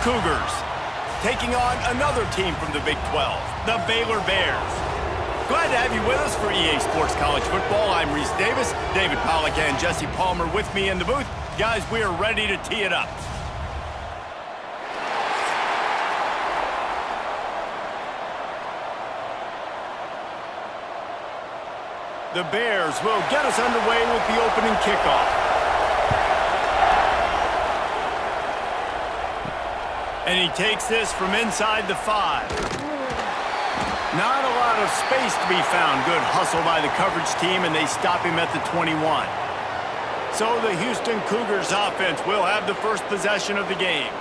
Cougars taking on another team from the Big 12, the Baylor Bears. Glad to have you with us for EA Sports College Football. I'm Reese Davis, David Pollack and Jesse Palmer with me in the booth. Guys, we are ready to tee it up. The Bears will get us underway with the opening kickoff. And he takes this from inside the 5. Not a lot of space to be found. Good hustle by the coverage team, and they stop him at the 21. So the Houston Cougars offense will have the first possession of the game.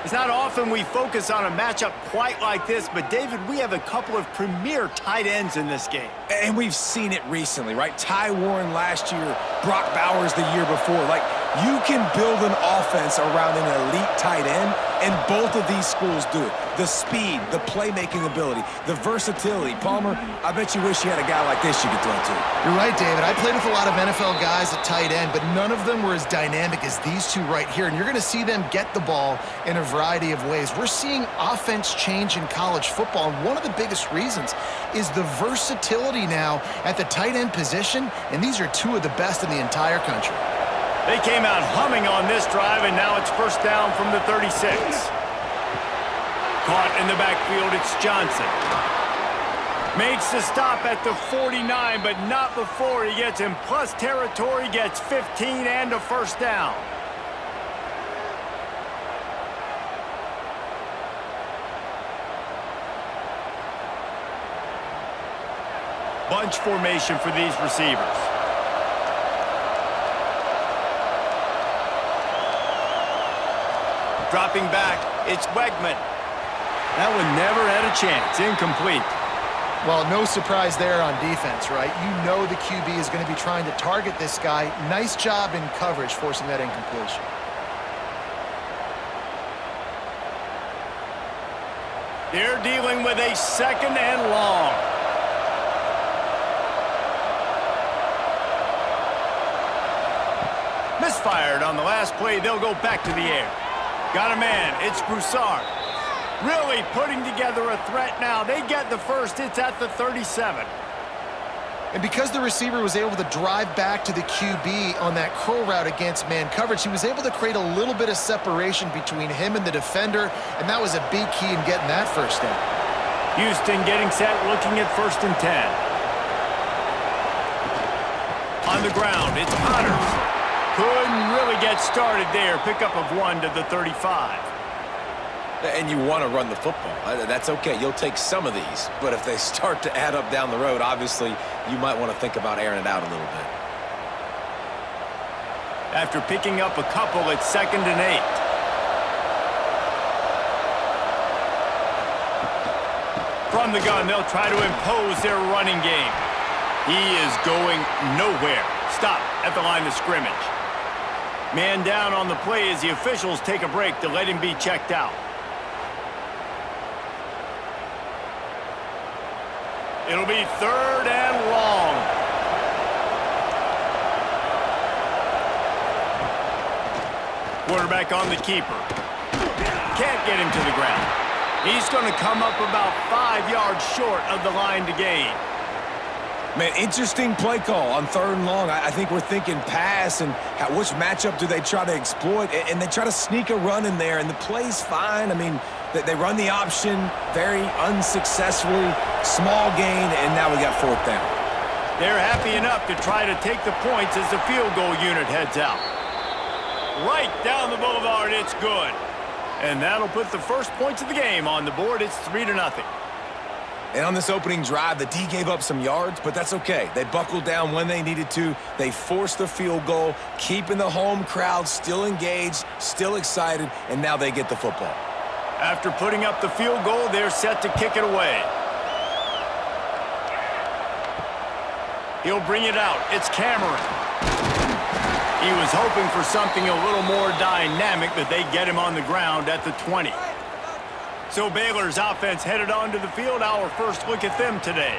It's not often we focus on a matchup quite like this, but David, we have a couple of premier tight ends in this game. And we've seen it recently, right? Ty Warren last year, Brock Bowers the year before. Like, you can build an offense around an elite tight end, and both of these schools do it. The speed, the playmaking ability, the versatility. Palmer, I bet you wish you had a guy like this you could throw to. You're right, David. I played with a lot of NFL guys at tight end, but none of them were as dynamic as these two right here. And you're going to see them get the ball in a variety of ways. We're seeing offense change in college football, and one of the biggest reasons is the versatility now at the tight end position, and these are two of the best in the entire country. They came out humming on this drive, and now it's first down from the 36. Caught in the backfield, it's Johnson. Makes the stop at the 49, but not before he gets in plus territory, gets 15 and a first down. Bunch formation for these receivers. Dropping back, it's Wegman. That one never had a chance. Incomplete. Well, no surprise there on defense, right? You know the QB is going to be trying to target this guy. Nice job in coverage forcing that incompletion. They're dealing with a second and long. Misfired on the last play. They'll go back to the air. Got a man. It's Broussard. Really putting together a threat now. They get the first. It's at the 37. And because the receiver was able to drive back to the QB on that curl route against man coverage, he was able to create a little bit of separation between him and the defender, and that was a big key in getting that first down. Houston getting set, looking at 1st and 10. On the ground, it's Connors. Couldn't really get started there. Pickup of 1 to the 35. And you want to run the football. That's okay. You'll take some of these. But if they start to add up down the road, obviously, you might want to think about airing it out a little bit. After picking up a couple, it's 2nd and 8. From the gun, they'll try to impose their running game. He is going nowhere. Stop at the line of scrimmage. Man down on the play as the officials take a break to let him be checked out. It'll be 3rd and long. Quarterback on the keeper. Can't get him to the ground. He's going to come up about 5 yards short of the line to gain. Man, interesting play call on 3rd and long. I think we're thinking pass and which matchup do they try to exploit, and they try to sneak a run in there, and the play's fine. I mean, they run the option very unsuccessfully, small gain, and now we got 4th down. They're happy enough to try to take the points as the field goal unit heads out. Right down the boulevard, it's good. And that'll put the first points of the game on the board. It's 3-0. And on this opening drive, the D gave up some yards, but that's okay. They buckled down when they needed to. They forced the field goal, keeping the home crowd still engaged, still excited, and now they get the football. After putting up the field goal, they're set to kick it away. He'll bring it out. It's Cameron. He was hoping for something a little more dynamic, but they get him on the ground at the 20. So Baylor's offense headed onto the field. Our first look at them today.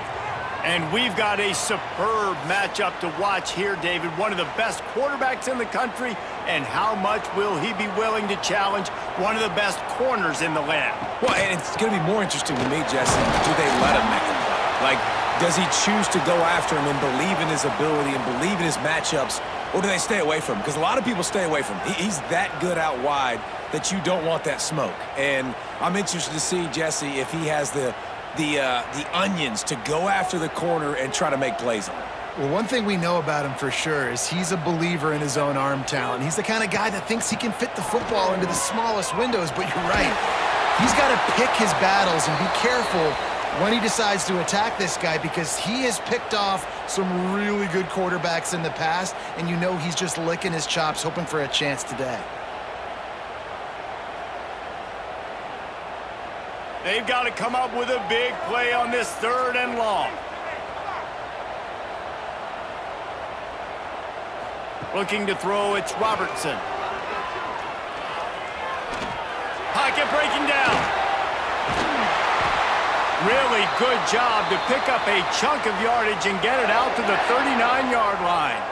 And we've got a superb matchup to watch here, David. One of the best quarterbacks in the country and how much will he be willing to challenge one of the best corners in the land? Well, and it's going to be more interesting to me, Jesse, do they let him make a play? Like, does he choose to go after him and believe in his ability and believe in his matchups, or do they stay away from him? Because a lot of people stay away from him. He's that good out wide that you don't want that smoke. And I'm interested to see, Jesse, if he has the onions to go after the corner and try to make plays on him. Well, one thing we know about him for sure is he's a believer in his own arm talent. He's the kind of guy that thinks he can fit the football into the smallest windows, but you're right. He's got to pick his battles and be careful when he decides to attack this guy, because he has picked off some really good quarterbacks in the past, and you know he's just licking his chops, hoping for a chance today. They've got to come up with a big play on this 3rd and long. Looking to throw, it's Robertson. Pocket breaking down. Really good job to pick up a chunk of yardage and get it out to the 39-yard line.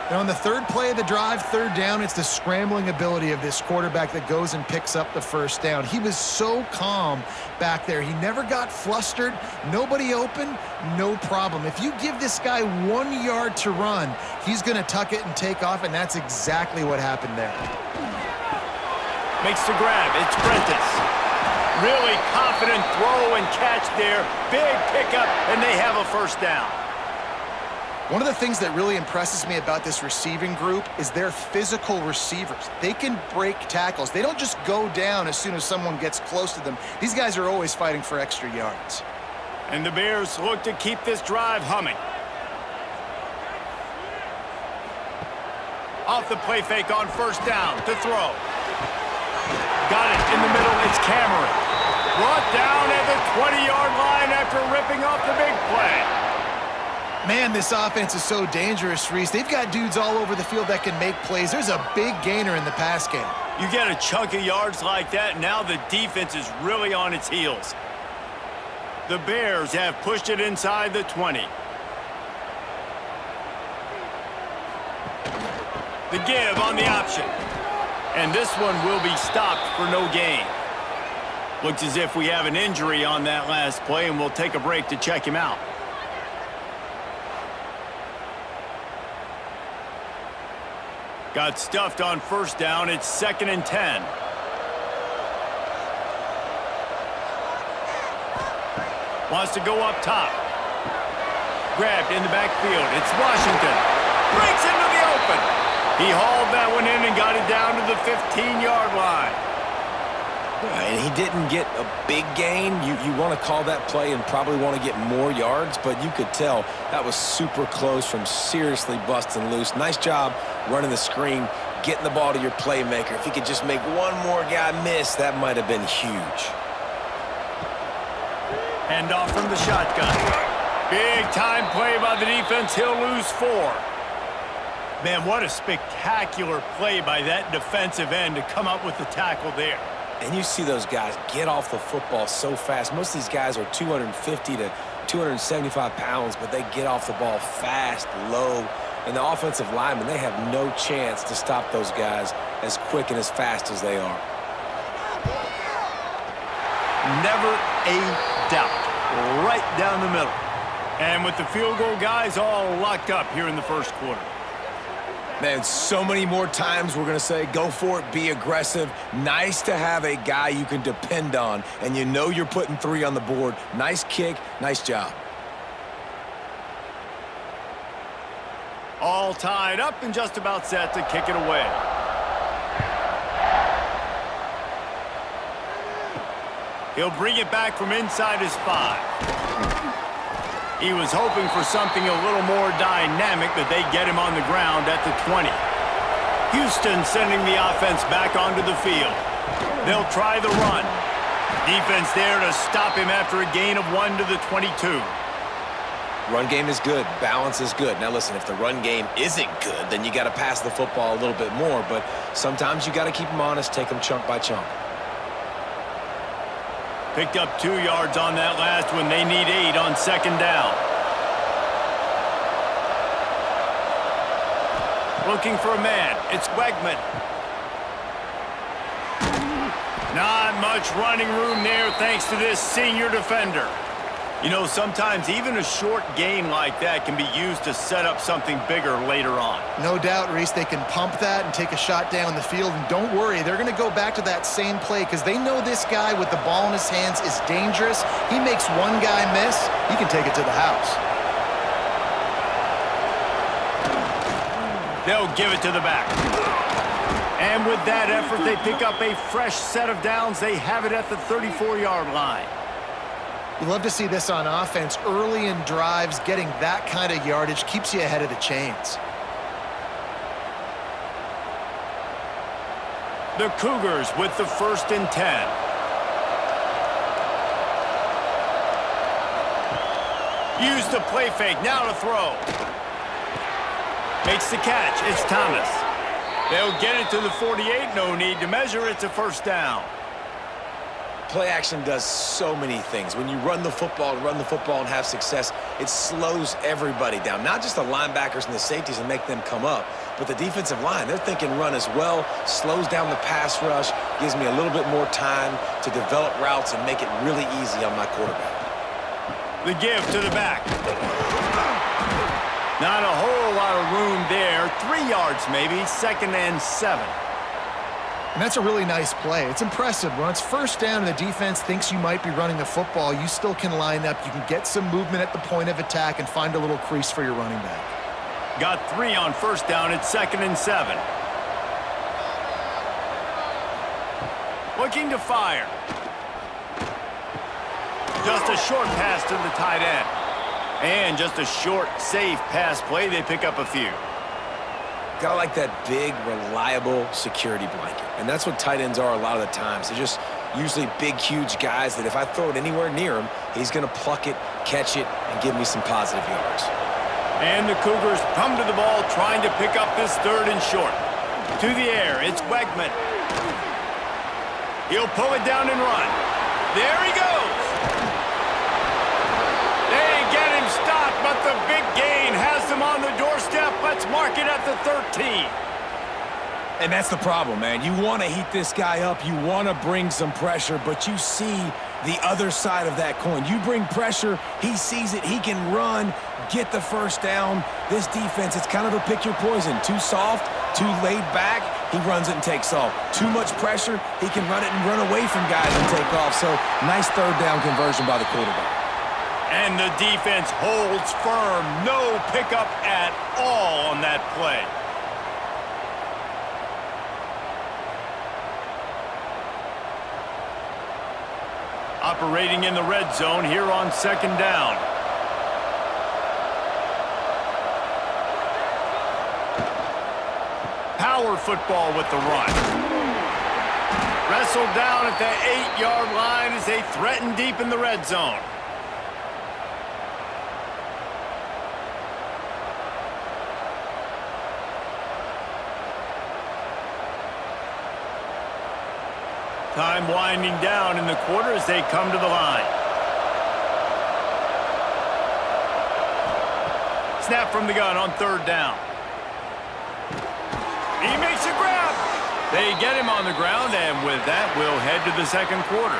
And on the 3rd play of the drive, 3rd down, it's the scrambling ability of this quarterback that goes and picks up the 1st down. He was so calm back there. He never got flustered. Nobody open, no problem. If you give this guy 1 yard to run, he's going to tuck it and take off, and that's exactly what happened there. Makes the grab. It's Prentice. Really confident throw and catch there. Big pickup, and they have a 1st down. One of the things that really impresses me about this receiving group is they're physical receivers. They can break tackles. They don't just go down as soon as someone gets close to them. These guys are always fighting for extra yards. And the Bears look to keep this drive humming. Off the play fake on 1st down to throw. Got it in the middle. It's Cameron. Brought down at the 20-yard line after ripping off the big play. Man, this offense is so dangerous, Reese. They've got dudes all over the field that can make plays. There's a big gainer in the pass game. You get a chunk of yards like that, now the defense is really on its heels. The Bears have pushed it inside the 20. The give on the option. And this one will be stopped for no gain. Looks as if we have an injury on that last play, and we'll take a break to check him out. Got stuffed on 1st down. It's 2nd and 10. Wants to go up top. Grabbed in the backfield. It's Washington. Breaks into the open. He hauled that one in and got it down to the 15-yard line. And he didn't get a big gain. You want to call that play and probably want to get more yards, but you could tell that was super close from seriously busting loose. Nice job running the screen, getting the ball to your playmaker. If he could just make one more guy miss, that might have been huge. Hand off from the shotgun. Big time play by the defense. He'll lose 4. Man, what a spectacular play by that defensive end to come up with the tackle there. And you see those guys get off the football so fast. Most of these guys are 250 to 275 pounds, but they get off the ball fast, low. And the offensive linemen, they have no chance to stop those guys as quick and as fast as they are. Never a doubt. Right down the middle. And with the field goal guys all locked up here in the 1st quarter. Man, so many more times we're going to say, go for it, be aggressive. Nice to have a guy you can depend on, and you know you're putting 3 on the board. Nice kick, nice job. All tied up and just about set to kick it away. He'll bring it back from inside his 5. He was hoping for something a little more dynamic, but they get him on the ground at the 20. Houston sending the offense back onto the field. They'll try the run. Defense there to stop him after a gain of 1 to the 22. Run game is good. Balance is good. Now, listen, if the run game isn't good, then you got to pass the football a little bit more. But sometimes you got to keep them honest, take them chunk by chunk. Picked up 2 yards on that last one. They need 8 on 2nd down. Looking for a man. It's Wegman. Not much running room there thanks to this senior defender. You know, sometimes even a short gain like that can be used to set up something bigger later on. No doubt, Reese, they can pump that and take a shot down the field. And don't worry, they're going to go back to that same play because they know this guy with the ball in his hands is dangerous. He makes one guy miss, he can take it to the house. They'll give it to the back. And with that effort, they pick up a fresh set of downs. They have it at the 34-yard line. You love to see this on offense. Early in drives, getting that kind of yardage keeps you ahead of the chains. The Cougars with the 1st and 10. Use the play fake, now to throw. Makes the catch, it's Thomas. They'll get it to the 48, no need to measure, it's a 1st down. Play action does so many things. When you run the football and have success, it slows everybody down. Not just the linebackers and the safeties and make them come up, but the defensive line. They're thinking run as well, slows down the pass rush, gives me a little bit more time to develop routes and make it really easy on my quarterback. The give to the back. Not a whole lot of room there. 3 yards maybe, 2nd and 7. And that's a really nice play. It's impressive. When it's 1st down and the defense thinks you might be running the football, you still can line up. You can get some movement at the point of attack and find a little crease for your running back. Got 3 on 1st down. It's 2nd and 7. Looking to fire. Just a short pass to the tight end. And just a short, safe pass play. They pick up a few. Gotta like that big, reliable security blanket. And that's what tight ends are a lot of the times. They're just usually big, huge guys that if I throw it anywhere near him, he's going to pluck it, catch it, and give me some positive yards. And the Cougars come to the ball trying to pick up this 3rd and short. To the air, it's Wegman. He'll pull it down and run. There he goes. They get him stopped, but the big gain has them on the doorstep. Let's mark it at the 13. And that's the problem, man. You want to heat this guy up. You want to bring some pressure, but you see the other side of that coin. You bring pressure, he sees it, he can run, get the 1st down. This defense, it's kind of a pick your poison. Too soft, too laid back, he runs it and takes off. Too much pressure, he can run it and run away from guys and take off. So nice 3rd down conversion by the quarterback. And the defense holds firm. No pickup at all on that play. Operating in the red zone here on 2nd down. Power football with the run. Wrestled down at the 8-yard line as they threaten deep in the red zone. Time winding down in the quarter as they come to the line. Snap from the gun on 3rd down. He makes a grab. They get him on the ground, and with that, we'll head to the 2nd quarter.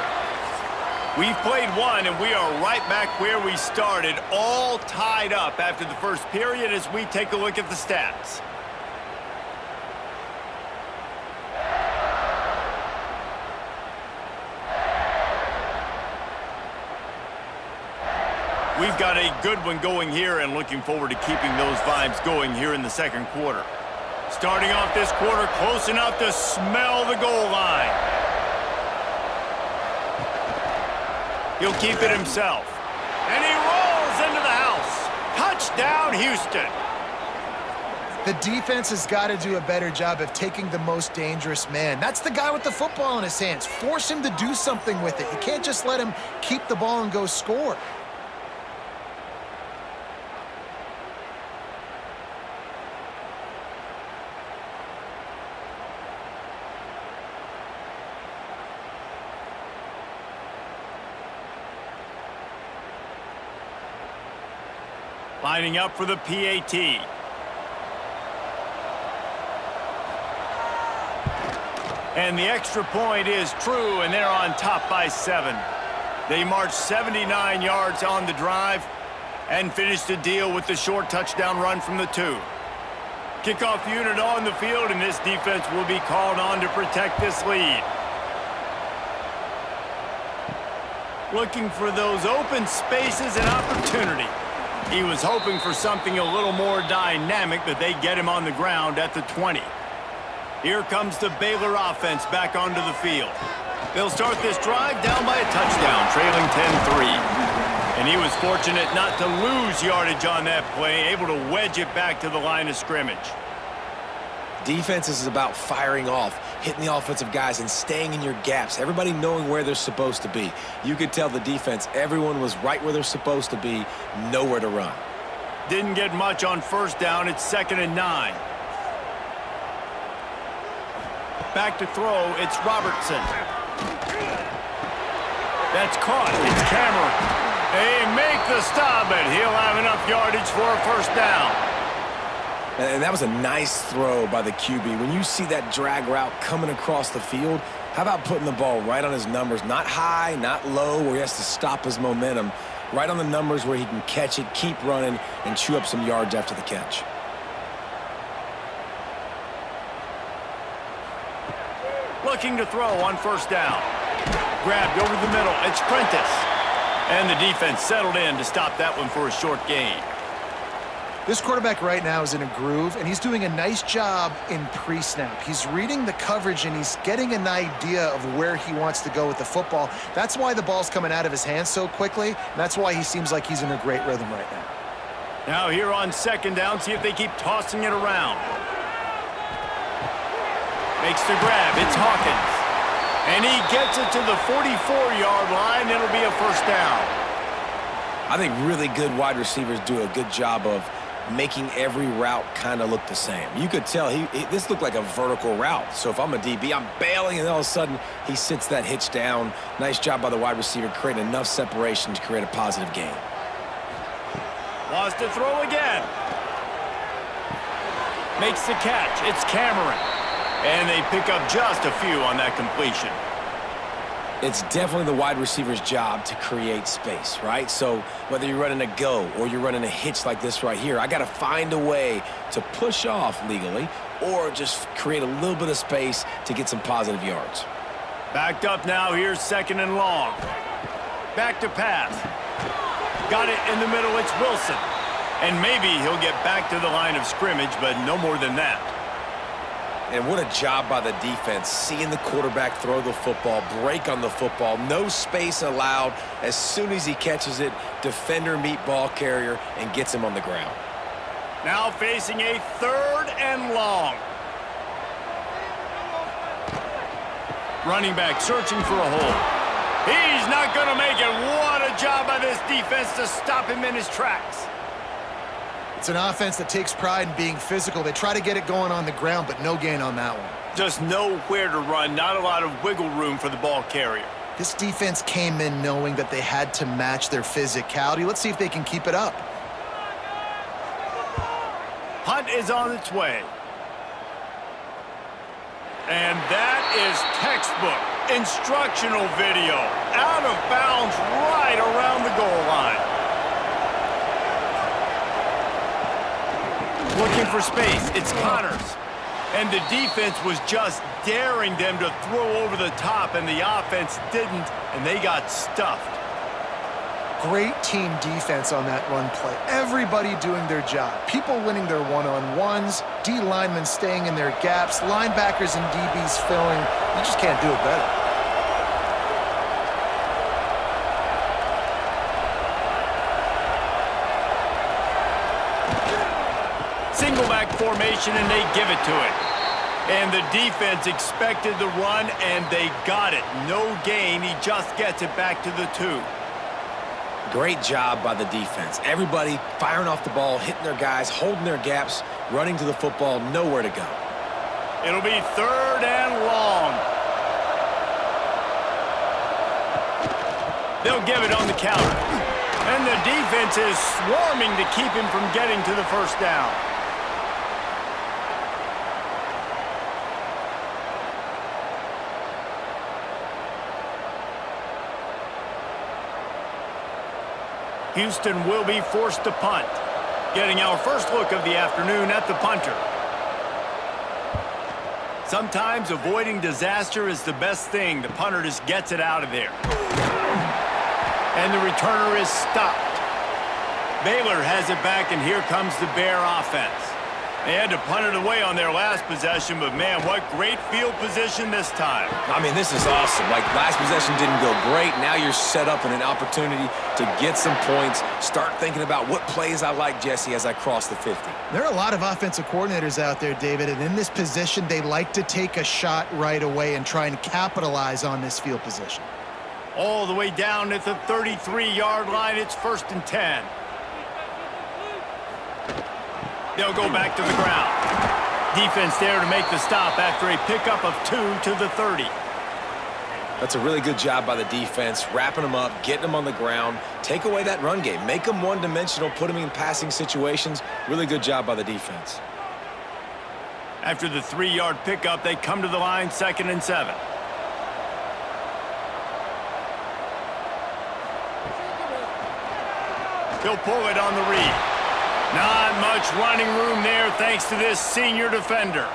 We've played one, and we are right back where we started, all tied up after the 1st period as we take a look at the stats. We've got a good one going here and looking forward to keeping those vibes going here in the 2nd quarter. Starting off this quarter close enough to smell the goal line. He'll keep it himself. And he rolls into the house. Touchdown, Houston. The defense has got to do a better job of taking the most dangerous man. That's the guy with the football in his hands. Force him to do something with it. You can't just let him keep the ball and go score. Lining up for the PAT. And the extra point is true, and they're on top by 7. They marched 79 yards on the drive and finished the deal with the short touchdown run from the 2. Kickoff unit on the field, and this defense will be called on to protect this lead. Looking for those open spaces and opportunity. He was hoping for something a little more dynamic, but they get him on the ground at the 20. Here comes the Baylor offense back onto the field. They'll start this drive down by a touchdown, trailing 10-3. And he was fortunate not to lose yardage on that play, able to wedge it back to the line of scrimmage. Defense is about firing off, hitting the offensive guys and staying in your gaps, everybody knowing where they're supposed to be. You could tell the defense, everyone was right where they're supposed to be, nowhere to run. Didn't get much on first down. It's 2nd and 9. Back to throw, it's Robertson. That's caught, it's Cameron. They make the stop, but he'll have enough yardage for a first down. And that was a nice throw by the QB. When you see that drag route coming across the field, how about putting the ball right on his numbers? Not high, not low, where he has to stop his momentum. Right on the numbers where he can catch it, keep running, and chew up some yards after the catch. Looking to throw on first down. Grabbed over the middle. It's Prentice. And the defense settled in to stop that one for a short gain. This quarterback right now is in a groove, and he's doing a nice job in pre-snap. He's reading the coverage, and he's getting an idea of where he wants to go with the football. That's why the ball's coming out of his hands so quickly, and that's why he seems like he's in a great rhythm right now. Now here on second down, see if they keep tossing it around. Makes the grab. It's Hawkins. And he gets it to the 44-yard line. It'll be a first down. I think really good wide receivers do a good job of making every route kind of look the same. You could tell this looked like a vertical route. So if I'm a DB, I'm bailing, and all of a sudden he sits that hitch down. Nice job by the wide receiver, creating enough separation to create a positive gain. Lost to throw again. Makes the catch. It's Cameron. And they pick up just a few on that completion. It's definitely the wide receiver's job to create space, right? So whether you're running a go or you're running a hitch like this right here, I got to find a way to push off legally or just create a little bit of space to get some positive yards. Backed up now. Here's 2nd and long. Back to pass. Got it in the middle. It's Wilson. And maybe he'll get back to the line of scrimmage, but no more than that. And what a job by the defense, seeing the quarterback throw the football, break on the football, no space allowed. As soon as he catches it, defender meet ball carrier and gets him on the ground. Now facing a 3rd and long. Running back searching for a hole. He's not going to make it. What a job by this defense to stop him in his tracks. It's an offense that takes pride in being physical. They try to get it going on the ground, but no gain on that one. Just nowhere to run, not a lot of wiggle room for the ball carrier. This defense came in knowing that they had to match their physicality. Let's see if they can keep it up. Punt is on its way. And that is textbook instructional video. Out of bounds right around the goal line. Looking for space, it's Connors. And the defense was just daring them to throw over the top, and the offense didn't, and they got stuffed. Great team defense on that run play. Everybody doing their job. People winning their one-on-ones, D linemen staying in their gaps, linebackers and DBs filling. You just can't do it better. Single back formation, and they give it to it. And the defense expected the run, and they got it. No gain. He just gets it back to the 2. Great job by the defense. Everybody firing off the ball, hitting their guys, holding their gaps, running to the football, nowhere to go. It'll be 3rd and long. They'll give it on the counter. And the defense is swarming to keep him from getting to the first down. Houston will be forced to punt. Getting our first look of the afternoon at the punter. Sometimes avoiding disaster is the best thing. The punter just gets it out of there. And the returner is stopped. Baylor has it back, and here comes the Bear offense. They had to punt it away on their last possession, but man, what great field position this time. I mean, this is awesome. Like, last possession didn't go great. Now you're set up in an opportunity to get some points. Start thinking about what plays I like, Jesse, as I cross the 50. There are a lot of offensive coordinators out there, David, and in this position, they like to take a shot right away and try and capitalize on this field position. All the way down at the 33-yard line, it's 1st and 10. They'll go back to the ground. Defense there to make the stop after a pickup of 2 to the 30. That's a really good job by the defense, wrapping them up, getting them on the ground, take away that run game, make them one-dimensional, put them in passing situations. Really good job by the defense. After the 3-yard pickup, they come to the line, 2nd and 7. He'll pull it on the read. Not much running room there thanks to this senior defender.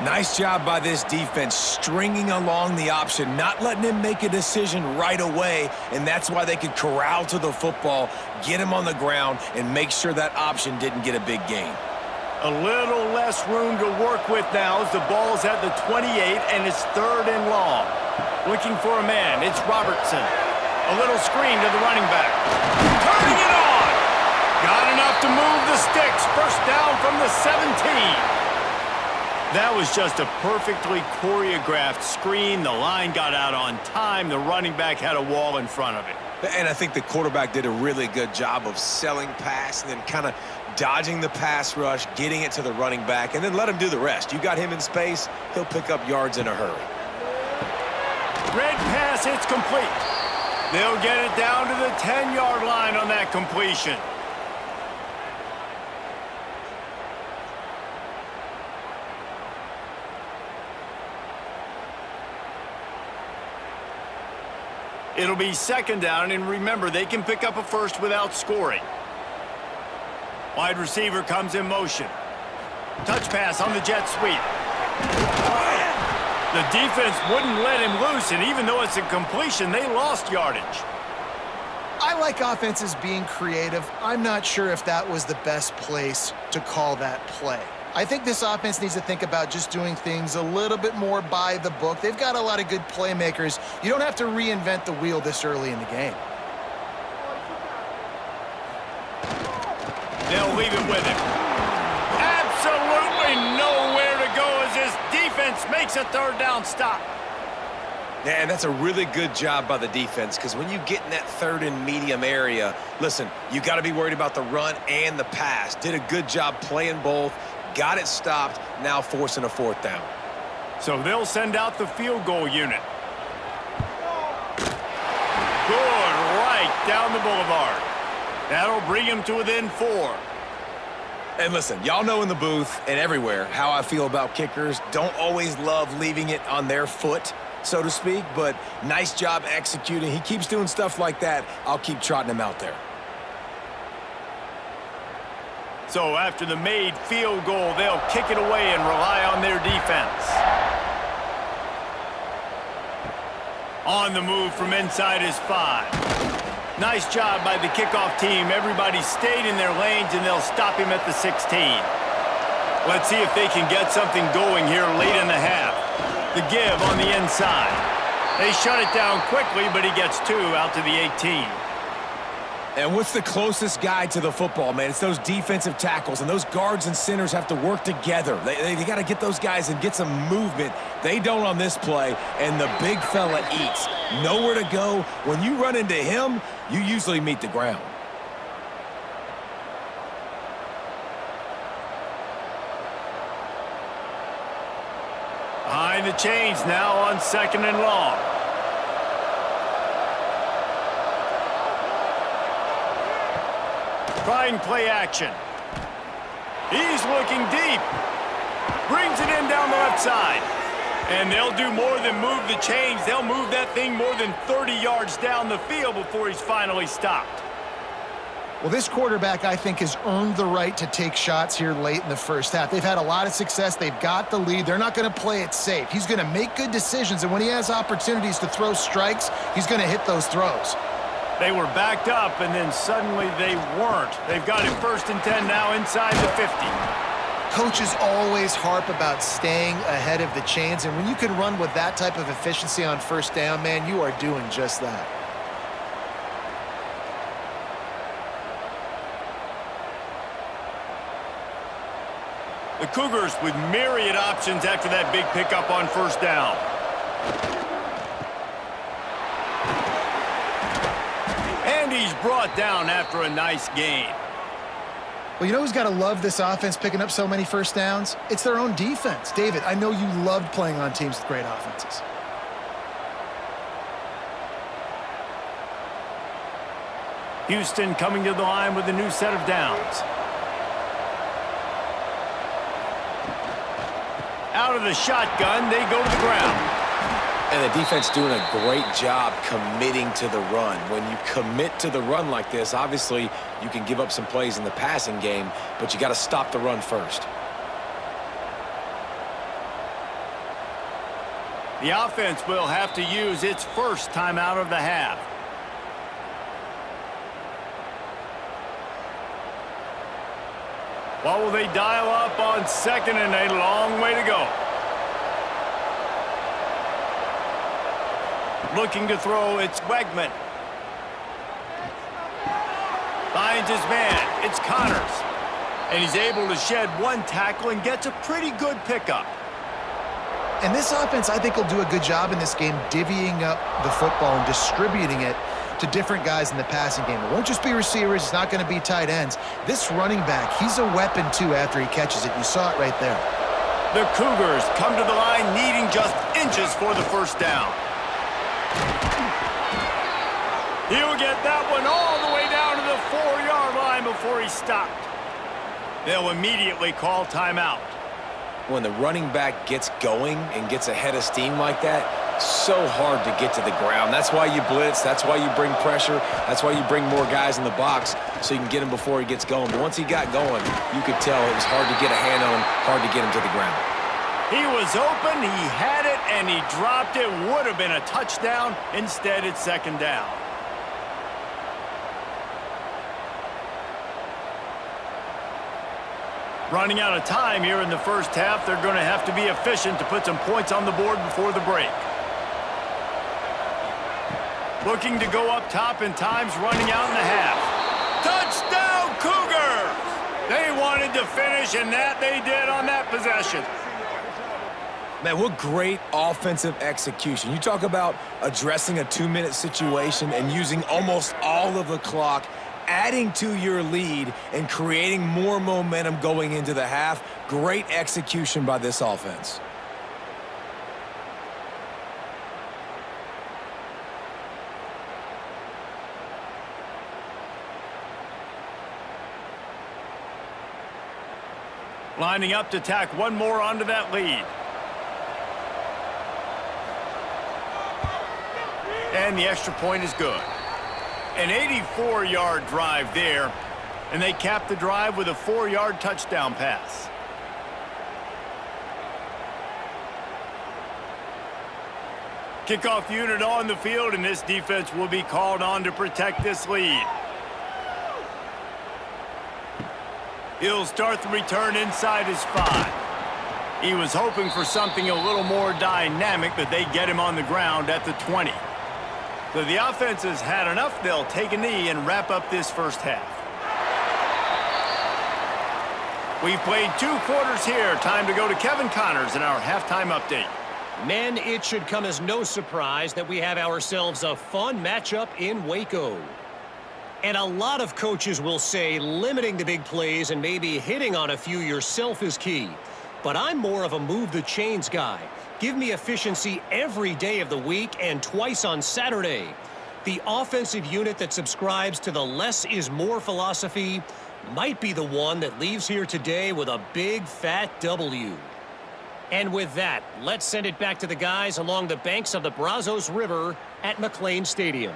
Nice job by this defense, stringing along the option, not letting him make a decision right away, and that's why they could corral to the football, get him on the ground, and make sure that option didn't get a big gain. A little less room to work with now as the ball's at the 28, and it's 3rd and long. Looking for a man, it's Robertson. A little screen to the running back. Turning it on! Got enough to move the sticks. 1st down from the 17. That was just a perfectly choreographed screen. The line got out on time. The running back had a wall in front of it. And I think the quarterback did a really good job of selling pass and then kind of dodging the pass rush, getting it to the running back, and then let him do the rest. You got him in space, he'll pick up yards in a hurry. Red pass, it's complete. They'll get it down to the 10-yard line on that completion. It'll be 2nd down, and remember, they can pick up a first without scoring. Wide receiver comes in motion. Touch pass on the jet sweep. The defense wouldn't let him loose, and even though it's a completion, they lost yardage. I like offenses being creative. I'm not sure if that was the best place to call that play. I think this offense needs to think about just doing things a little bit more by the book. They've got a lot of good playmakers. You don't have to reinvent the wheel this early in the game. They'll leave it with him. Absolutely nowhere to go as this defense makes a 3rd down stop. Yeah, and that's a really good job by the defense, because when you get in that 3rd and medium area, listen, you got to be worried about the run and the pass. Did a good job playing both. Got it stopped, now forcing a 4th down. So they'll send out the field goal unit. Good, right down the boulevard. That'll bring him to within 4. And listen, y'all know in the booth and everywhere how I feel about kickers. Don't always love leaving it on their foot, so to speak, but nice job executing. He keeps doing stuff like that. I'll keep trotting him out there. So after the made field goal, they'll kick it away and rely on their defense. On the move from inside is 5. Nice job by the kickoff team. Everybody stayed in their lanes, and they'll stop him at the 16. Let's see if they can get something going here late in the half. The give on the inside. They shut it down quickly, but he gets 2 out to the 18. And what's the closest guy to the football, man? It's those defensive tackles, and those guards and centers have to work together. They got to get those guys and get some movement. They don't on this play, and the big fella eats. Nowhere to go. When you run into him, you usually meet the ground. Behind the chains now on 2nd and long. Trying play action. He's looking deep. Brings it in down the left side. And they'll do more than move the chains. They'll move that thing more than 30 yards down the field before he's finally stopped. Well, this quarterback, I think, has earned the right to take shots here late in the first half. They've had a lot of success. They've got the lead. They're not going to play it safe. He's going to make good decisions, and when he has opportunities to throw strikes, he's going to hit those throws. They were backed up, and then suddenly they weren't. They've got it 1st and 10 now inside the 50. Coaches always harp about staying ahead of the chains, and when you can run with that type of efficiency on 1st down, man, you are doing just that. The Cougars with myriad options after that big pickup on 1st down. And he's brought down after a nice gain. Well, you know who's got to love this offense picking up so many 1st downs? It's their own defense. David, I know you loved playing on teams with great offenses. Houston coming to the line with a new set of downs. Out of the shotgun, they go to the ground. And the defense doing a great job committing to the run. When you commit to the run like this, obviously you can give up some plays in the passing game, but you got to stop the run first. The offense will have to use its first timeout of the half. What will they dial up on 2nd and a long way to go? Looking to throw, it's Wegman. Finds his man, it's Connors. And he's able to shed one tackle and gets a pretty good pickup. And this offense, I think, will do a good job in this game divvying up the football and distributing it to different guys in the passing game. It won't just be receivers. It's not going to be tight ends. This running back, he's a weapon, too, after he catches it. You saw it right there. The Cougars come to the line needing just inches for the 1st down. He'll get that one all the way down to the 4-yard line before he stopped. They'll immediately call timeout. When the running back gets going and gets ahead of steam like that, so hard to get to the ground. That's why you blitz. That's why you bring pressure. That's why you bring more guys in the box so you can get him before he gets going. But once he got going, you could tell it was hard to get a hand on him, hard to get him to the ground. He was open, he had it, and he dropped it. Would have been a touchdown. Instead, it's 2nd down. Running out of time here in the 1st half. They're going to have to be efficient to put some points on the board before the break. Looking to go up top, and time's running out in the half. Touchdown, Cougars! They wanted to finish, and that they did on that possession. Man, what great offensive execution. You talk about addressing a 2-minute situation and using almost all of the clock, adding to your lead and creating more momentum going into the half. Great execution by this offense. Lining up to tack one more onto that lead. And the extra point is good. An 84-yard drive there, and they cap the drive with a 4-yard touchdown pass. Kickoff unit on the field, and this defense will be called on to protect this lead. He'll start the return inside his 5. He was hoping for something a little more dynamic, but they get him on the ground at the 20. So the offense has had enough. They'll take a knee and wrap up this 1st half. We've played 2 quarters here. Time to go to Kevin Connors in our halftime update. Men, it should come as no surprise that we have ourselves a fun matchup in Waco. And a lot of coaches will say limiting the big plays and maybe hitting on a few yourself is key. But I'm more of a move the chains guy. Give me efficiency every day of the week and twice on Saturday. The offensive unit that subscribes to the less is more philosophy might be the one that leaves here today with a big fat W. And with that, let's send it back to the guys along the banks of the Brazos River at McLean Stadium.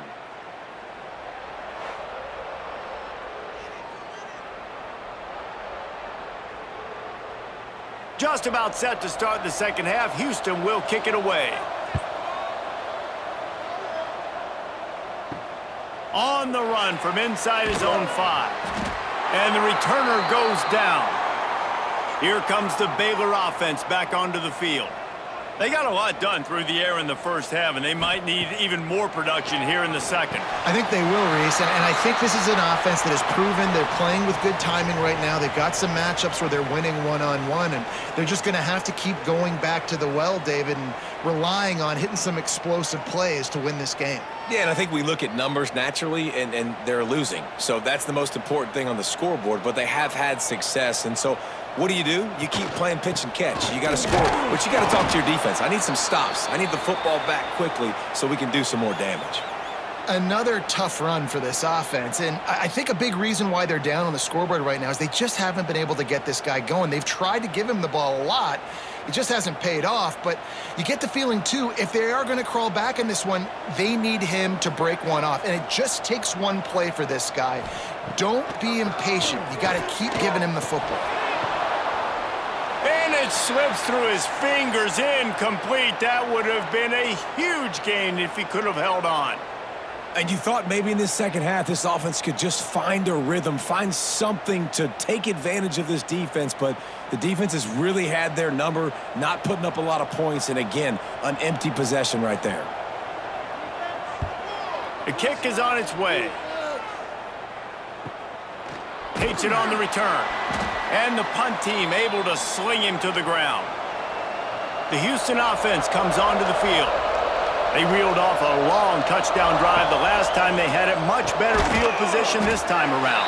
Just about set to start the second half. Houston will kick it away. On the run from inside his own 5. And the returner goes down. Here comes the Baylor offense back onto the field. They got a lot done through the air in the first half, and they might need even more production here in the second. I think they will, Reese, and I think this is an offense that has proven they're playing with good timing right now. They've got some matchups where they're winning one-on-one, and they're just going to have to keep going back to the well, David, and relying on hitting some explosive plays to win this game. Yeah, and I think we look at numbers naturally, and they're losing. So that's the most important thing on the scoreboard, but they have had success. And so what do? You keep playing pitch and catch. You got to score, but you got to talk to your defense. I need some stops. I need the football back quickly so we can do some more damage. Another tough run for this offense, and I think a big reason why they're down on the scoreboard right now is they just haven't been able to get this guy going. They've tried to give him the ball a lot. It just hasn't paid off, but you get the feeling, too, if they are going to crawl back in this one, they need him to break one off, and it just takes one play for this guy. Don't be impatient. You got to keep giving him the football. And it slips through his fingers, incomplete. That would have been a huge gain if he could have held on. And you thought maybe in this second half this offense could just find a rhythm, find something to take advantage of this defense, but the defense has really had their number, not putting up a lot of points, and again, an empty possession right there. The kick is on its way. Takes it on the return. And the punt team able to sling him to the ground. The Houston offense comes onto the field. They reeled off a long touchdown drive the last time they had it. Much better field position this time around.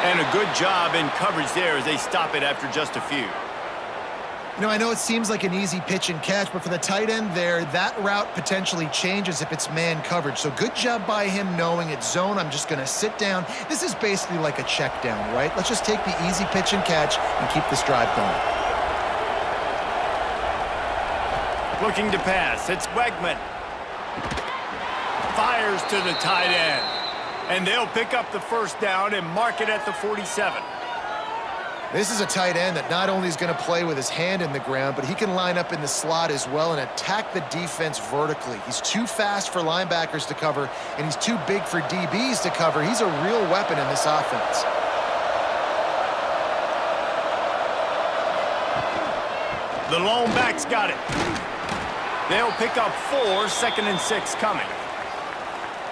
And a good job in coverage there as they stop it after just a few. You know, I know it seems like an easy pitch and catch, but for the tight end there, that route potentially changes if it's man coverage. So good job by him knowing it's zone. I'm just going to sit down. This is basically like a check down, right? Let's just take the easy pitch and catch and keep this drive going. Looking to pass. It's Wegman. Fires to the tight end. And they'll pick up the first down and mark it at the 47. This is a tight end that not only is going to play with his hand in the ground, but he can line up in the slot as well and attack the defense vertically. He's too fast for linebackers to cover, and he's too big for DBs to cover. He's a real weapon in this offense. The lone back's got it. They'll pick up 4, 2nd and 6 coming.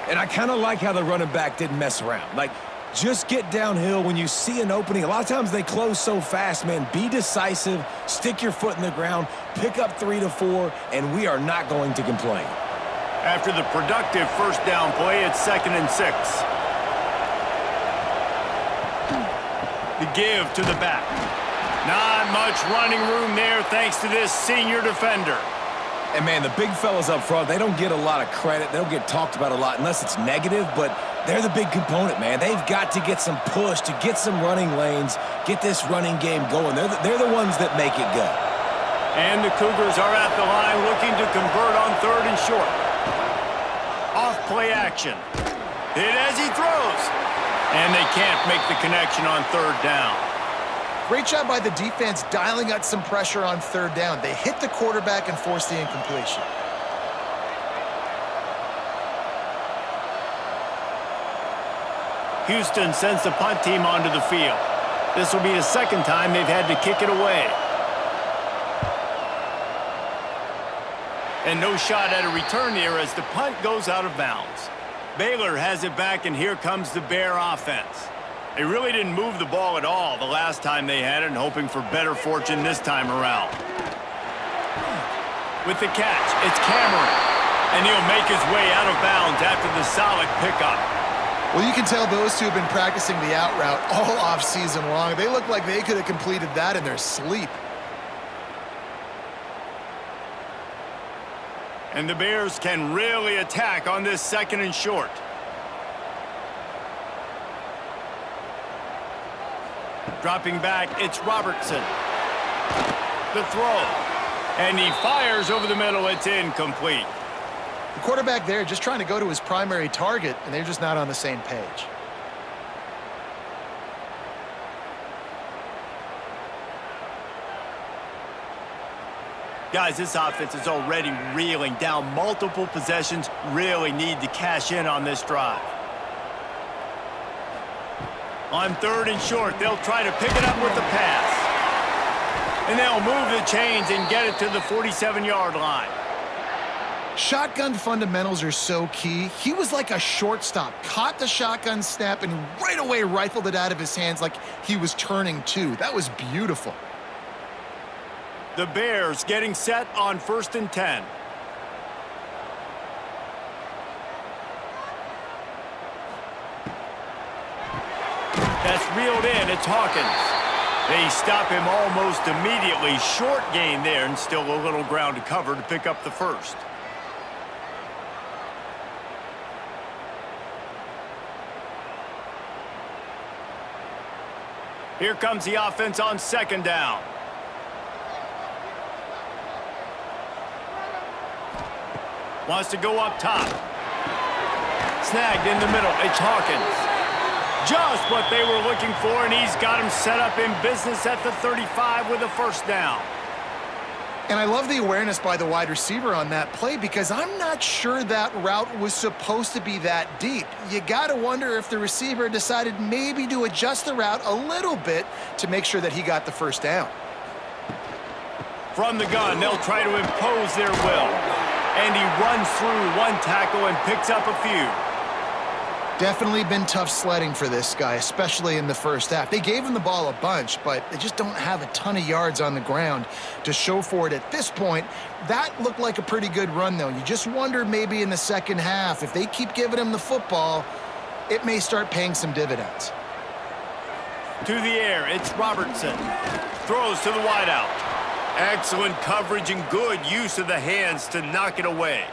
And I kind of like how the running back didn't mess around. Like, just get downhill when you see an opening. A lot of times they close so fast, man. Be decisive, stick your foot in the ground, pick up 3 to 4, and we are not going to complain. After the productive first down play, it's 2nd and 6. The give to the back. Not much running room there thanks to this senior defender. And, man, the big fellas up front, they don't get a lot of credit. They don't get talked about a lot unless it's negative, but they're the big component, man. They've got to get some push, to get some running lanes, get this running game going. They're the ones that make it go. And the Cougars are at the line looking to convert on 3rd and short. Off play action. Hit as he throws. And they can't make the connection on 3rd down. Great job by the defense dialing out some pressure on 3rd down. They hit the quarterback and forced the incompletion. Houston sends the punt team onto the field. This will be the second time they've had to kick it away. And no shot at a return here as the punt goes out of bounds. Baylor has it back, and here comes the Bear offense. They really didn't move the ball at all the last time they had it, and hoping for better fortune this time around. With the catch, it's Cameron. And he'll make his way out of bounds after the solid pickup. Well, you can tell those two have been practicing the out route all off-season long. They look like they could have completed that in their sleep. And the Bears can really attack on this 2nd and short. Dropping back, it's Robertson. The throw. And he fires over the middle. It's incomplete. The quarterback there just trying to go to his primary target, and they're just not on the same page. Guys, this offense is already reeling down multiple possessions. Really need to cash in on this drive. On 3rd and short, they'll try to pick it up with the pass. And they'll move the chains and get it to the 47-yard line. Shotgun fundamentals are so key. He was like a shortstop, caught the shotgun snap, and right away rifled it out of his hands like he was turning two. That was beautiful. The Bears getting set on 1st and 10. That's reeled in. It's Hawkins. They stop him almost immediately. Short gain there, and still a little ground to cover to pick up the first. Here comes the offense on 2nd down. Wants to go up top. Snagged in the middle. It's Hawkins. Just what they were looking for, and he's got him set up in business at the 35 with a 1st down. And I love the awareness by the wide receiver on that play because I'm not sure that route was supposed to be that deep. You got to wonder if the receiver decided maybe to adjust the route a little bit to make sure that he got the 1st down. From the gun, they'll try to impose their will. And he runs through one tackle and picks up a few. Definitely been tough sledding for this guy, especially in the 1st half. They gave him the ball a bunch, but they just don't have a ton of yards on the ground to show for it at this point. That looked like a pretty good run, though. You just wonder maybe in the 2nd half, if they keep giving him the football, it may start paying some dividends. To the air, it's Robertson. Throws to the wideout. Excellent coverage and good use of the hands to knock it away.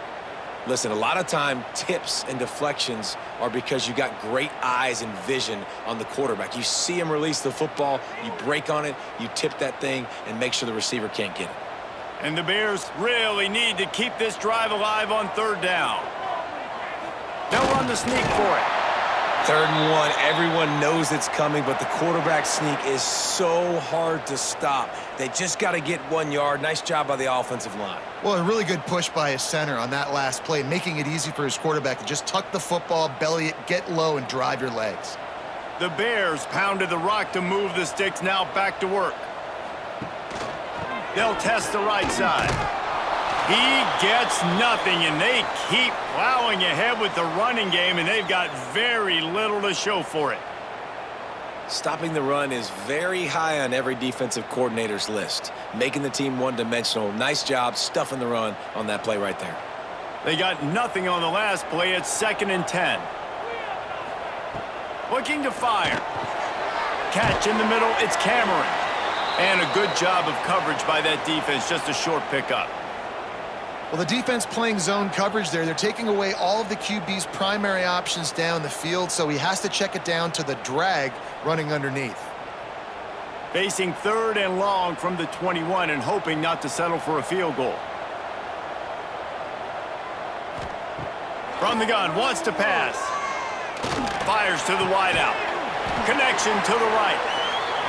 Listen, a lot of time tips and deflections are because you got great eyes and vision on the quarterback. You see him release the football, you break on it, you tip that thing, and make sure the receiver can't get it. And the Bears really need to keep this drive alive on 3rd down. They'll run the sneak for it. 3rd and 1, everyone knows it's coming, but the quarterback sneak is so hard to stop. They just got to get 1 yard. Nice job by the offensive line. Well, a really good push by his center on that last play, making it easy for his quarterback to just tuck the football, belly it, get low, and drive your legs. The Bears pounded the rock to move the sticks, now back to work. They'll test the right side. He gets nothing, and they keep plowing ahead with the running game, and they've got very little to show for it. Stopping the run is very high on every defensive coordinator's list, making the team one-dimensional. Nice job stuffing the run on that play right there. They got nothing on the last play. It's 2nd and 10. Looking to fire. Catch in the middle. It's Cameron. And a good job of coverage by that defense. Just a short pickup. Well, the defense playing zone coverage there. They're taking away all of the QB's primary options down the field, so he has to check it down to the drag running underneath. Facing 3rd and long from the 21 and hoping not to settle for a field goal. From the gun, wants to pass. Fires to the wideout. Connection to the right.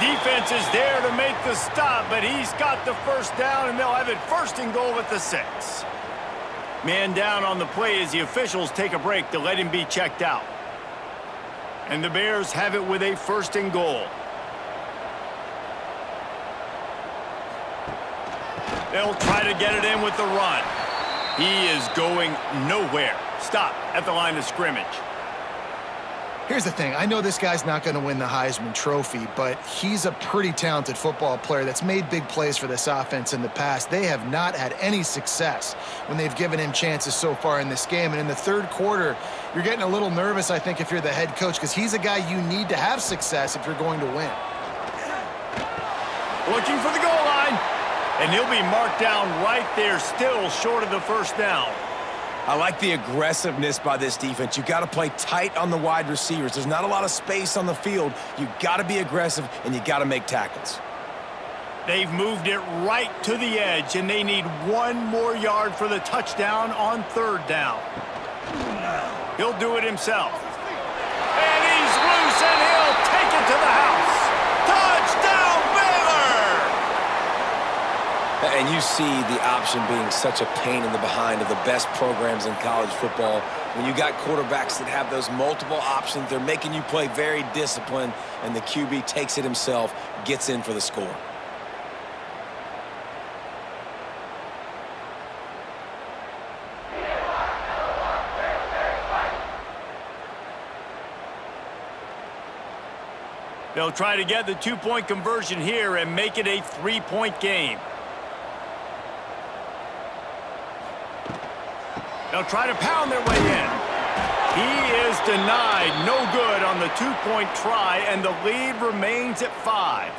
Defense is there to make the stop, but he's got the 1st down, and they'll have it 1st and goal at the 6. Man down on the play as the officials take a break to let him be checked out. And the Bears have it with a 1st and goal. They'll try to get it in with the run. He is going nowhere. Stop at the line of scrimmage. Here's the thing. I know this guy's not going to win the Heisman Trophy, but he's a pretty talented football player that's made big plays for this offense in the past. They have not had any success when they've given him chances so far in this game. And in the 3rd quarter, you're getting a little nervous, I think, if you're the head coach, because he's a guy you need to have success if you're going to win. Looking for the goal line. And he'll be marked down right there, still short of the 1st down. I like the aggressiveness by this defense. You got to play tight on the wide receivers. There's not a lot of space on the field. You got to be aggressive, and you got to make tackles. They've moved it right to the edge, and they need 1 more yard for the touchdown on 3rd down. He'll do it himself. And he's loose, and he'll take it to the house. Touchdown, Baylor! And you see the option being such a pain in the behind of the best programs in college football. When you got quarterbacks that have those multiple options, they're making you play very disciplined, and the QB takes it himself, gets in for the score. They'll try to get the two-point conversion here and make it a three-point game. They'll try to pound their way in. He is denied. No good on the two-point try, and the lead remains at 5.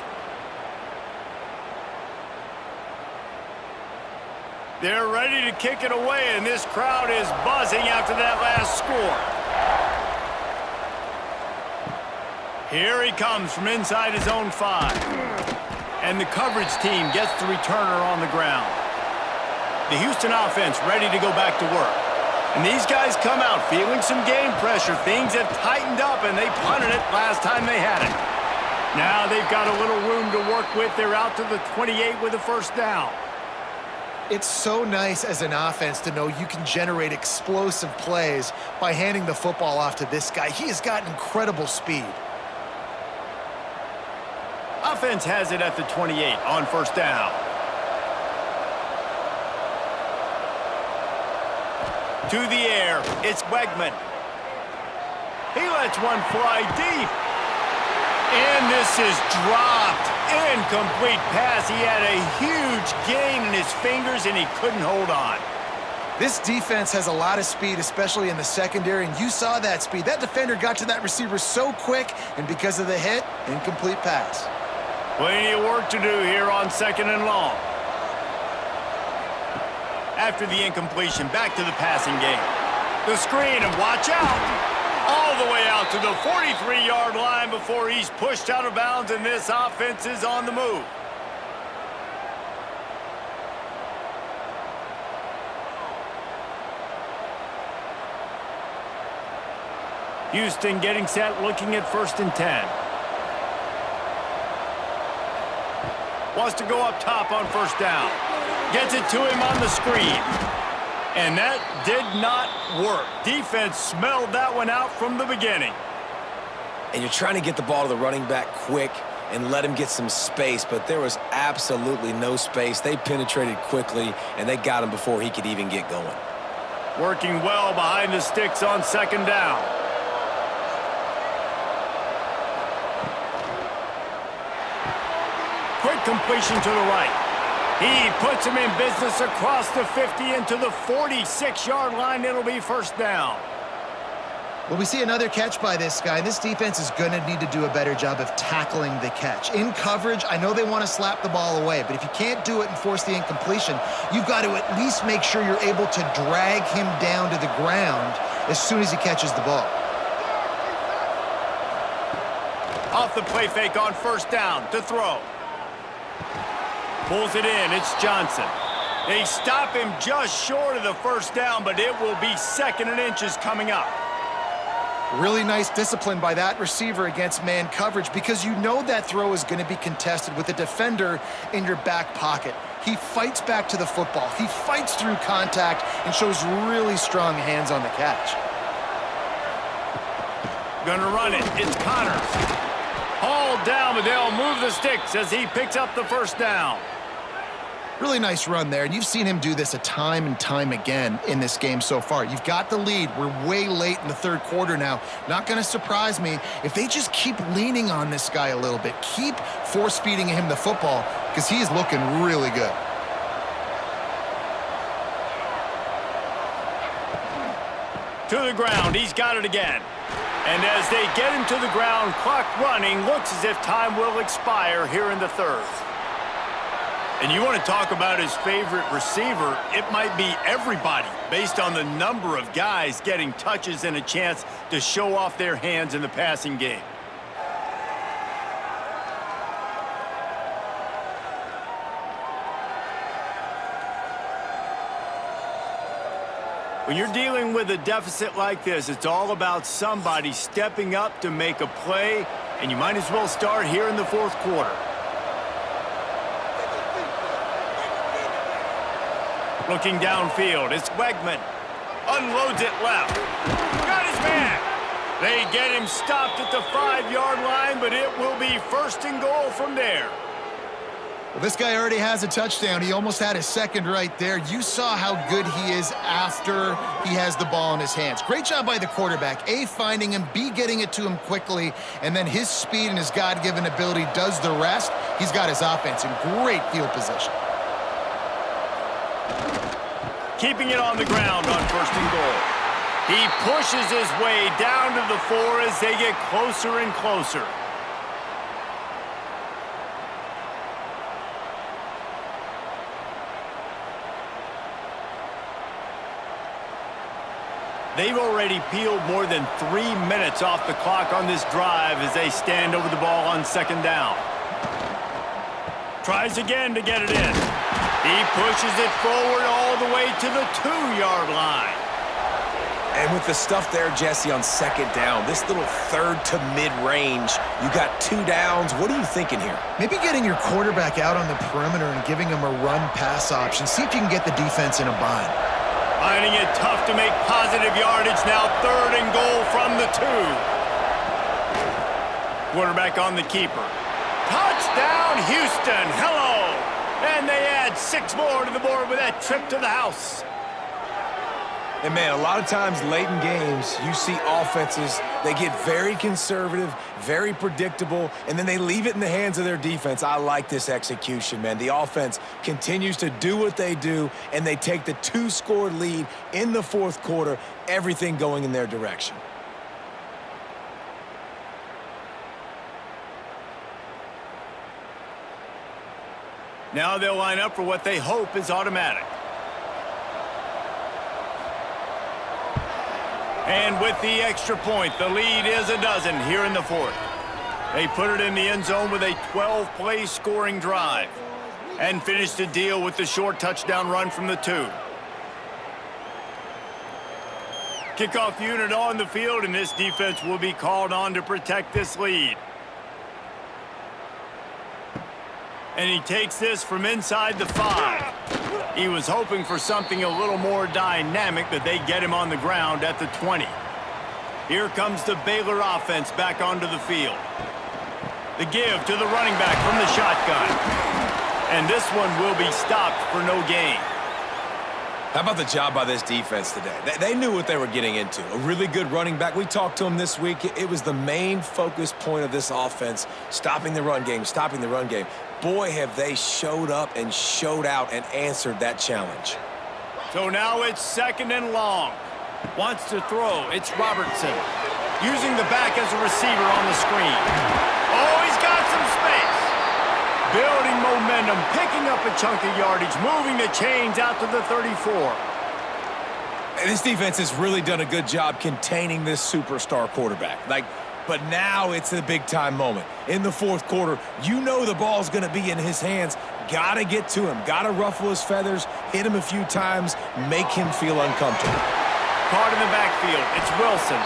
They're ready to kick it away, and this crowd is buzzing after that last score. Here he comes from inside his own 5. And the coverage team gets the returner on the ground. The Houston offense ready to go back to work. And these guys come out feeling some game pressure. Things have tightened up, and they punted it last time they had it. Now they've got a little room to work with. They're out to the 28 with a first down. It's so nice as an offense to know you can generate explosive plays by handing the football off to this guy. He has got incredible speed. Offense has it at the 28 on first down. To the air, it's Wegman. He lets one fly deep. And this is dropped. Incomplete pass. He had a huge gain in his fingers, and he couldn't hold on. This defense has a lot of speed, especially in the secondary, and you saw that speed. That defender got to that receiver so quick, and because of the hit, incomplete pass. Plenty of work to do here on 2nd and long. After the incompletion, back to the passing game. The screen, and watch out! All the way out to the 43-yard line before he's pushed out of bounds, and this offense is on the move. Houston getting set, looking at 1st and 10. Wants to go up top on first down. Gets it to him on the screen. And that did not work. Defense smelled that one out from the beginning. And you're trying to get the ball to the running back quick and let him get some space, but there was absolutely no space. They penetrated quickly, and they got him before he could even get going. Working well behind the sticks on 2nd down. Quick completion to the right. He puts him in business across the 50 into the 46-yard line. It'll be first down. Well, we see another catch by this guy. This defense is going to need to do a better job of tackling the catch. In coverage, I know they want to slap the ball away, but if you can't do it and force the incompletion, you've got to at least make sure you're able to drag him down to the ground as soon as he catches the ball. Off the play fake on first down to throw. Pulls it in. It's Johnson. They stop him just short of the first down, but it will be 2nd and inches coming up. Really nice discipline by that receiver against man coverage because you know that throw is going to be contested with a defender in your back pocket. He fights back to the football. He fights through contact and shows really strong hands on the catch. Gonna run it. It's Connors. Hauled down, but they'll move the sticks as he picks up the first down. Really nice run there, and you've seen him do this a time and time again in this game so far. You've got the lead. We're way late in the 3rd quarter now. Not going to surprise me if they just keep leaning on this guy a little bit. Keep force-feeding him the football because he is looking really good. To the ground. He's got it again. And as they get him to the ground, clock running, looks as if time will expire here in the 3rd. And you want to talk about his favorite receiver, it might be everybody based on the number of guys getting touches and a chance to show off their hands in the passing game. When you're dealing with a deficit like this, it's all about somebody stepping up to make a play, and you might as well start here in the 4th quarter. Looking downfield, it's Wegman. Unloads it left. Got his man. They get him stopped at the 5-yard line, but it will be 1st and goal from there. Well, this guy already has a touchdown. He almost had his second right there. You saw how good he is after he has the ball in his hands. Great job by the quarterback. A, finding him, B, getting it to him quickly, and then his speed and his God-given ability does the rest. He's got his offense in great field position. Keeping it on the ground on 1st and goal. He pushes his way down to the 4 as they get closer and closer. They've already peeled more than 3 minutes off the clock on this drive as they stand over the ball on 2nd down. Tries again to get it in. He pushes it forward all the way to the 2-yard line. And with the stuff there, Jesse, on 2nd down, this little 3rd to mid-range, you got 2 downs. What are you thinking here? Maybe getting your quarterback out on the perimeter and giving him a run-pass option. See if you can get the defense in a bind. Finding it tough to make positive yardage now. 3rd and goal from the 2. Quarterback on the keeper. Touchdown, Houston. Hello. And they add 6 more to the board with that trip to the house. And, man, a lot of times late in games, you see offenses, they get very conservative, very predictable, and then they leave it in the hands of their defense. I like this execution, man. The offense continues to do what they do, and they take the 2-score lead in the 4th quarter, everything going in their direction. Now they'll line up for what they hope is automatic. And with the extra point, the lead is a dozen here in the 4th. They put it in the end zone with a 12-play scoring drive and finish the deal with the short touchdown run from the 2. Kickoff unit on the field, and this defense will be called on to protect this lead. And he takes this from inside the 5. He was hoping for something a little more dynamic, but they get him on the ground at the 20. Here comes the Baylor offense back onto the field. The give to the running back from the shotgun. And this one will be stopped for no gain. How about the job by this defense today? They knew what they were getting into. A really good running back. We talked to him this week. It was the main focus point of this offense, stopping the run game, stopping the run game. Boy, have they showed up and showed out and answered that challenge. So now it's 2nd and long. Wants to throw. It's Robertson. Using the back as a receiver on the screen. Oh, he's got some space. Building momentum, picking up a chunk of yardage, moving the chains out to the 34. And this defense has really done a good job containing this superstar quarterback. But now it's a big-time moment. In the 4th quarter, you know the ball's going to be in his hands. Got to get to him. Got to ruffle his feathers, hit him a few times, make him feel uncomfortable. Caught in the backfield. It's Wilson.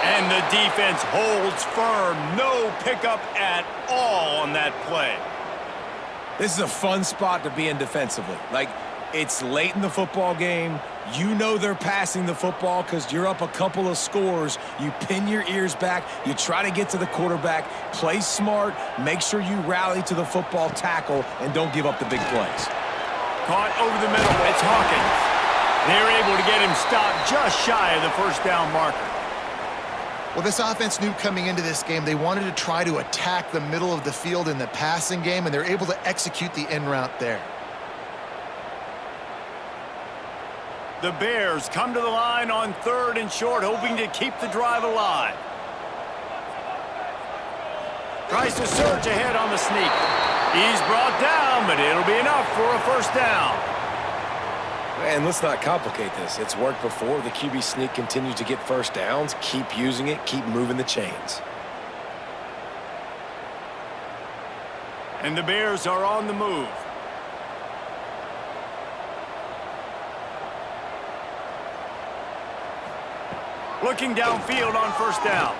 And the defense holds firm. No pickup at all on that play. This is a fun spot to be in defensively. It's late in the football game. You know they're passing the football because you're up a couple of scores. You pin your ears back. You try to get to the quarterback. Play smart. Make sure you rally to the football tackle and don't give up the big plays. Caught over the middle. It's Hawkins. They're able to get him stopped just shy of the 1st down marker. Well, this offense knew coming into this game they wanted to try to attack the middle of the field in the passing game, and they're able to execute the in route there. The Bears come to the line on 3rd and short, hoping to keep the drive alive. Tries to surge ahead on the sneak. He's brought down, but it'll be enough for a 1st down. And let's not complicate this. It's worked before. The QB sneak continues to get 1st downs. Keep using it. Keep moving the chains. And the Bears are on the move. Looking downfield on 1st down.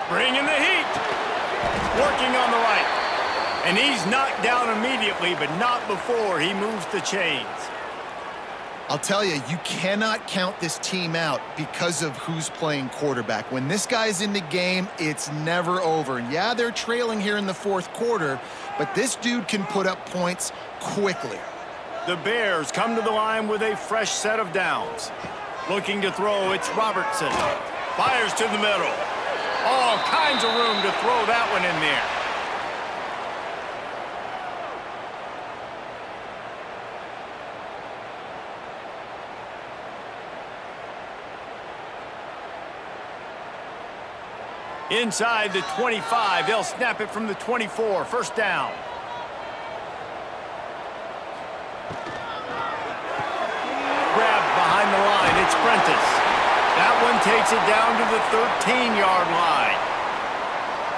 Bringing the heat. Working on the right. And he's knocked down immediately, but not before he moves the chains. I'll tell you, you cannot count this team out because of who's playing quarterback. When this guy's in the game, it's never over. And yeah, they're trailing here in the fourth quarter, but this dude can put up points quickly. The Bears come to the line with a fresh set of downs. Looking to throw, it's Robertson. Fires to the middle. All kinds of room to throw that one in there. Inside the 25, they'll snap it from the 24, first down. Grabbed behind the line, it's Prentice. That one takes it down to the 13-yard line.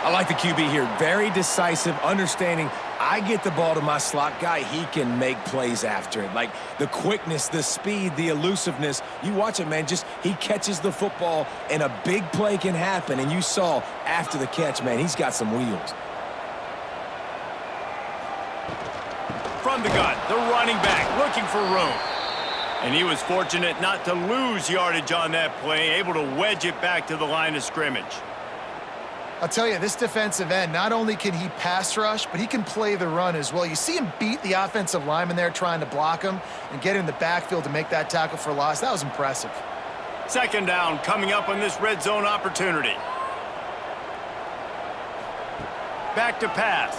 I like the QB here. Very decisive, understanding I get the ball to my slot guy, he can make plays after it. Like the quickness, the speed, the elusiveness. You watch it, man, just he catches the football and a big play can happen. And you saw after the catch, man, he's got some wheels. From the gun, the running back looking for room. And he was fortunate not to lose yardage on that play, able to wedge it back to the line of scrimmage. I'll tell you, this defensive end, not only can he pass rush, but he can play the run as well. You see him beat the offensive lineman there trying to block him and get in the backfield to make that tackle for loss. That was impressive. Second down coming up on this red zone opportunity. Back to pass.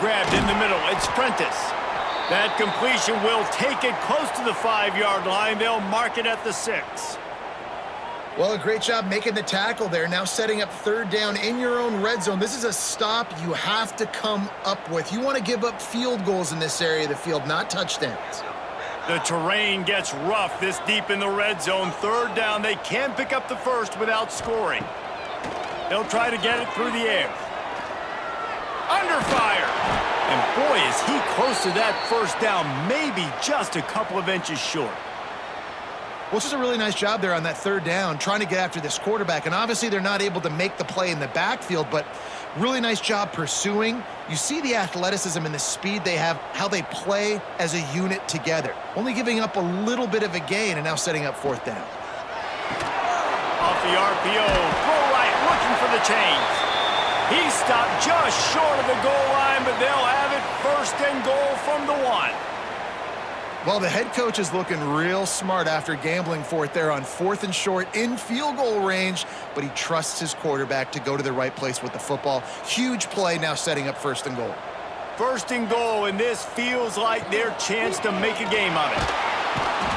Grabbed in the middle. It's Prentice. That completion will take it close to the 5-yard line. They'll mark it at the 6. Well, a great job making the tackle there. Now setting up third down in your own red zone. This is a stop you have to come up with. You want to give up field goals in this area of the field, not touchdowns. The terrain gets rough this deep in the red zone. Third down, they can pick up the first without scoring. They'll try to get it through the air. Under fire. And boy, is he close to that first down, maybe just a couple of inches short. Well, it's just a really nice job there on that third down, trying to get after this quarterback. And obviously they're not able to make the play in the backfield, but really nice job pursuing. You see the athleticism and the speed they have, how they play as a unit together. Only giving up a little bit of a gain and now setting up fourth down. Off the RPO, throw right, looking for the chains. He stopped just short of the goal line, but they'll have it first and goal from the 1. Well, the head coach is looking real smart after gambling for it there on 4th and short in field goal range, but he trusts his quarterback to go to the right place with the football. Huge play now setting up first and goal. First and goal, and this feels like their chance to make a game of it.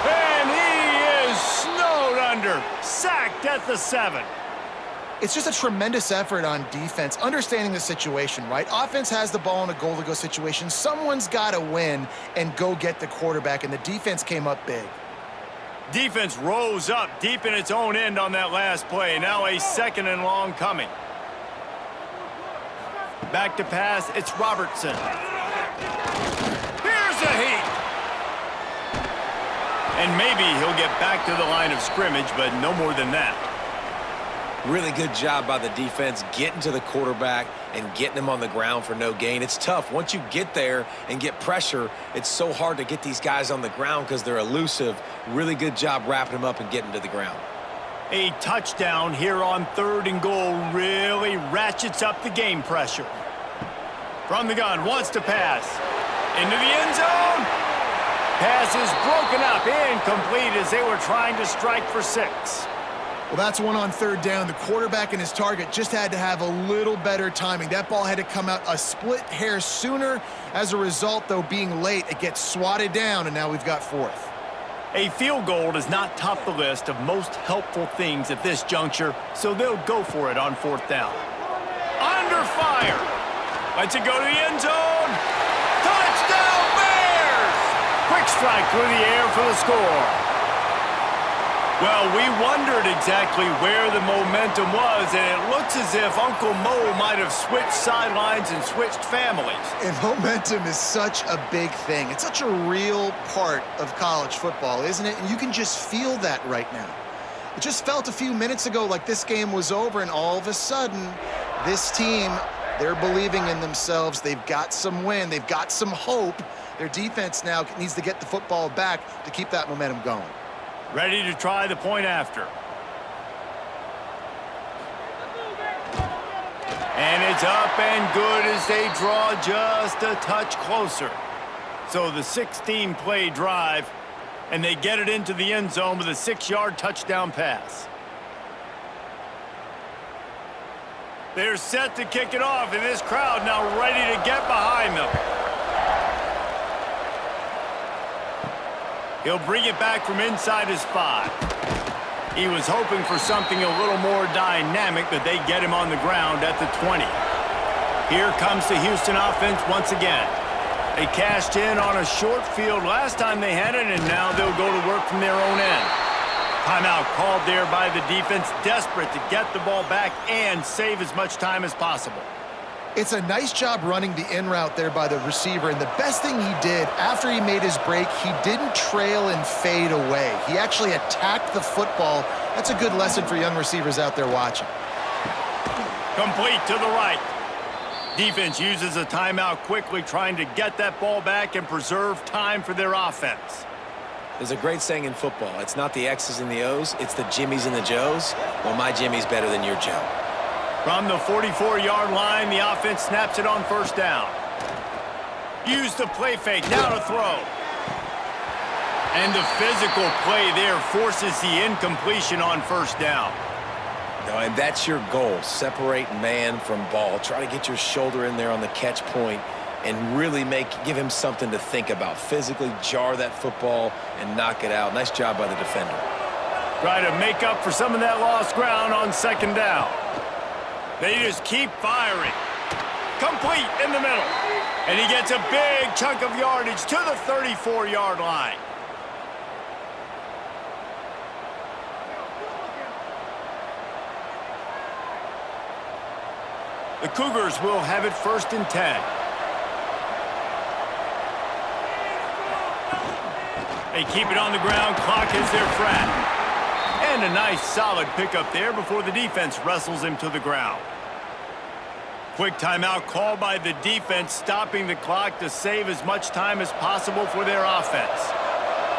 And he is snowed under, sacked at the 7. It's just a tremendous effort on defense, understanding the situation, right? Offense has the ball in a goal-to-go situation. Someone's got to win and go get the quarterback, and the defense came up big. Defense rose up deep in its own end on that last play. Now a second and long coming. Back to pass, it's Robertson. Here's a heat. And maybe he'll get back to the line of scrimmage, but no more than that. Really good job by the defense getting to the quarterback and getting him on the ground for no gain. It's tough. Once you get there and get pressure, it's so hard to get these guys on the ground because they're elusive. Really good job wrapping them up and getting to the ground. A touchdown here on 3rd and goal really ratchets up the game pressure. From the gun, wants to pass. Into the end zone. Pass is broken up, incomplete as they were trying to strike for 6. Well, that's one on 3rd down. The quarterback and his target just had to have a little better timing. That ball had to come out a split hair sooner. As a result, though, being late, it gets swatted down, and now we've got 4th. A field goal does not top the list of most helpful things at this juncture, so they'll go for it on 4th down. Under fire. Lets it go to the end zone. Touchdown, Bears! Quick strike through the air for the score. Well, we wondered exactly where the momentum was, and it looks as if Uncle Mo might have switched sidelines and switched families. And momentum is such a big thing. It's such a real part of college football, isn't it? And you can just feel that right now. It just felt a few minutes ago like this game was over, and all of a sudden, this team, they're believing in themselves. They've got some win. They've got some hope. Their defense now needs to get the football back to keep that momentum going. Ready to try the point after. And it's up and good as they draw just a touch closer. So the 16-play drive, and they get it into the end zone with a 6-yard touchdown pass. They're set to kick it off, and this crowd now ready to get behind them. He'll bring it back from inside his 5. He was hoping for something a little more dynamic, but they get him on the ground at the 20. Here comes the Houston offense once again. They cashed in on a short field last time they had it, and now they'll go to work from their own end. Timeout called there by the defense, desperate to get the ball back and save as much time as possible. It's a nice job running the in route there by the receiver, and the best thing he did after he made his break, he didn't trail and fade away. He actually attacked the football. That's a good lesson for young receivers out there watching. Complete to the right. Defense uses a timeout quickly, trying to get that ball back and preserve time for their offense. There's a great saying in football. It's not the X's and the O's, it's the Jimmies and the Joes. Well, my Jimmy's better than your Joe. From the 44-yard line, the offense snaps it on first down. Use the play fake, now to throw. And the physical play there forces the incompletion on first down. No, and that's your goal. Separate man from ball. Try to get your shoulder in there on the catch point and really give him something to think about. Physically jar that football and knock it out. Nice job by the defender. Try to make up for some of that lost ground on second down. They just keep firing. Complete in the middle. And he gets a big chunk of yardage to the 34-yard line. The Cougars will have it 1st and 10. They keep it on the ground. Clock is their friend. And a nice solid pickup there before the defense wrestles him to the ground. Quick timeout called by the defense, stopping the clock to save as much time as possible for their offense.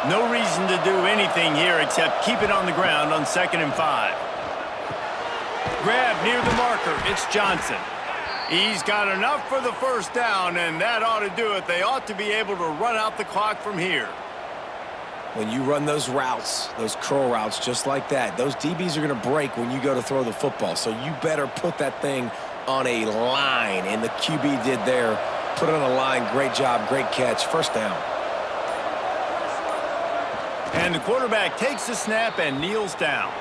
No reason to do anything here except keep it on the ground on 2nd and 5. Grab near the marker. It's Johnson. He's got enough for the first down, and that ought to do it. They ought to be able to run out the clock from here. When you run those routes, those curl routes just like that, those DBs are going to break when you go to throw the football. So you better put that thing on a line, and the QB did there. Put it on a line. Great job, great catch. First down. And the quarterback takes the snap and kneels down.